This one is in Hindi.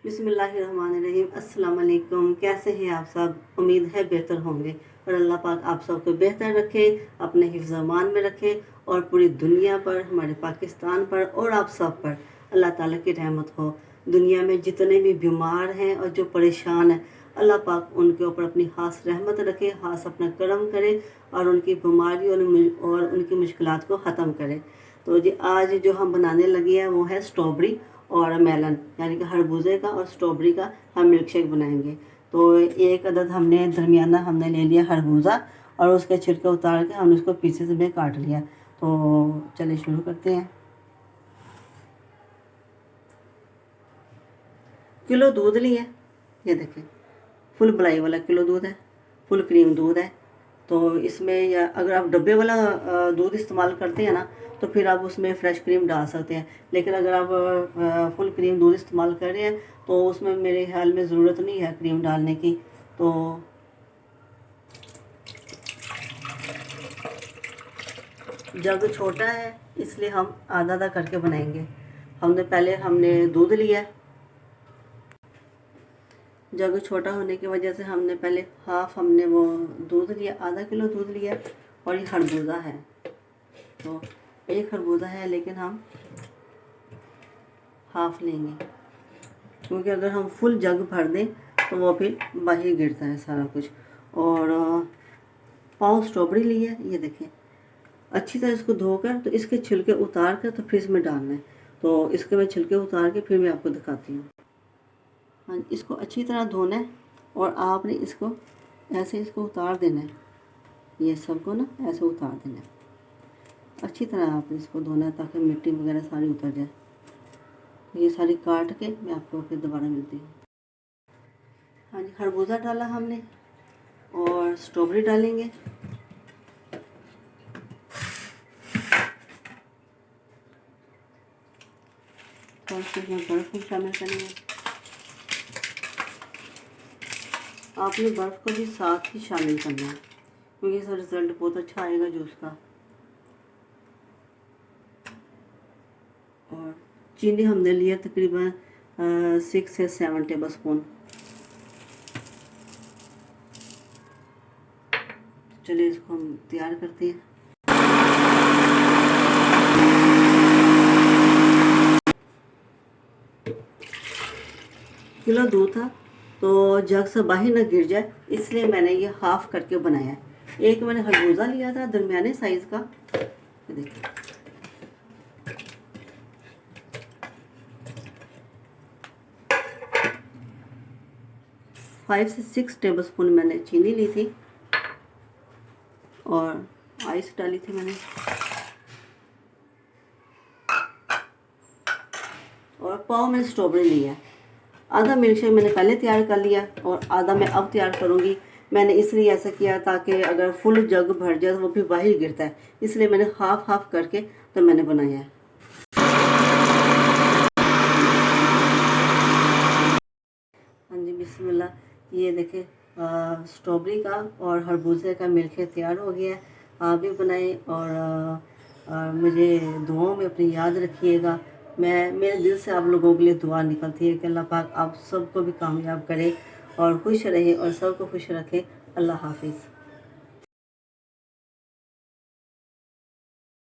बिस्मिल्लाहिर्रहमानिर्रहीम। अस्सलाम वालेकुम। कैसे हैं आप सब? उम्मीद है बेहतर होंगे और अल्लाह पाक आप सबको बेहतर रखे, अपने हिफ्ज़ अमान में रखे और पूरी दुनिया पर, हमारे पाकिस्तान पर और आप सब पर अल्लाह ताला की रहमत हो। दुनिया में जितने भी बीमार हैं और जो परेशान हैं, अल्लाह पाक उनके ऊपर अपनी खास रहमत रखे, खास अपना करम करे और उनकी बीमारी और उनकी मुश्किलात को ख़त्म करे। तो जी आज जो हम बनाने लगे हैं वो है स्ट्रॉबेरी और मेलन, यानी कि खरबूजे का और स्ट्रॉबेरी का हम मिल्क शेक बनाएंगे। तो एक अदद हमने दरमियाना हमने ले लिया खरबूजा और उसके छिलके उतार के हमने उसको पीसेस में काट लिया। तो चलिए शुरू करते हैं। किलो दूध लिया, ये देखें फुल मलाई वाला किलो दूध है, फुल क्रीम दूध है। तो इसमें या अगर आप डब्बे वाला दूध इस्तेमाल करते हैं ना तो फिर आप उसमें फ़्रेश क्रीम डाल सकते हैं, लेकिन अगर आप फुल क्रीम दूध इस्तेमाल कर रहे हैं तो उसमें मेरे ख्याल में ज़रूरत नहीं है क्रीम डालने की। तो जग छोटा है इसलिए हम आधा आधा करके बनाएंगे। हमने दूध लिया, जग छोटा होने की वजह से हमने पहले हमने वो दूध लिया, आधा किलो दूध लिया। और ये खरबूजा है, तो एक खरबूजा है लेकिन हम हाफ लेंगे, क्योंकि अगर हम फुल जग भर दें तो वो फिर बाहर गिरता है सारा कुछ। और पाव स्ट्रॉबेरी ली है, ये देखें अच्छी तरह इसको धोकर, तो इसके छिलके उतार कर तो फिर इसमें डालना है। तो इसके मैं छिलके उतार के फिर मैं आपको दिखाती हूँ। हाँ, इसको अच्छी तरह धोना है और आपने इसको ऐसे इसको उतार देना है, ये सबको ना ऐसे उतार देना है। अच्छी तरह आपने इसको धोना है ताकि मिट्टी वगैरह सारी उतर जाए। ये सारी काट के मैं आपको फिर दोबारा मिलती हूँ। हाँ जी, खरबूजा डाला हमने और स्ट्रॉबेरी डालेंगे। और इसमें बर्फ़ भी शामिल करेंगे। आपने बर्फ़ को भी साथ ही शामिल करना है, क्योंकि इसका रिज़ल्ट बहुत अच्छा आएगा जूस का। और चीनी हमने लिया तकरीबन 6 से 7 टेबल स्पून। चलिए इसको हम तैयार करते हैं। किलो दूध था तो जग से बाहर ना गिर जाए इसलिए मैंने ये हाफ करके बनाया है। एक मैंने खरबूजा लिया था दरमियाने साइज़ का, देखिए 5 से 6 टेबल स्पून मैंने चीनी ली थी और आइस डाली थी मैंने। और पाव में स्ट्रॉबेरी ली है। आधा मिल्क शेक मैंने पहले तैयार कर लिया और आधा मैं अब तैयार करूँगी। मैंने इसलिए ऐसा किया ताकि अगर फुल जग भर जाए तो वो फिर बाहर गिरता है, इसलिए मैंने हाफ करके तो मैंने बनाया है। हाँ जी, बिस्मिल्लाह। ये देखें स्ट्रॉबेरी का और खरबूजे का मिल्क शेक तैयार हो गया है। आप भी बनाएं और मुझे दुआओं में अपनी याद रखिएगा। मेरे दिल से आप लोगों के लिए दुआ निकलती है कि अल्लाह पाक आप सबको भी कामयाब करे और खुश रहे और सबको खुश रखे। अल्लाह हाफिज़।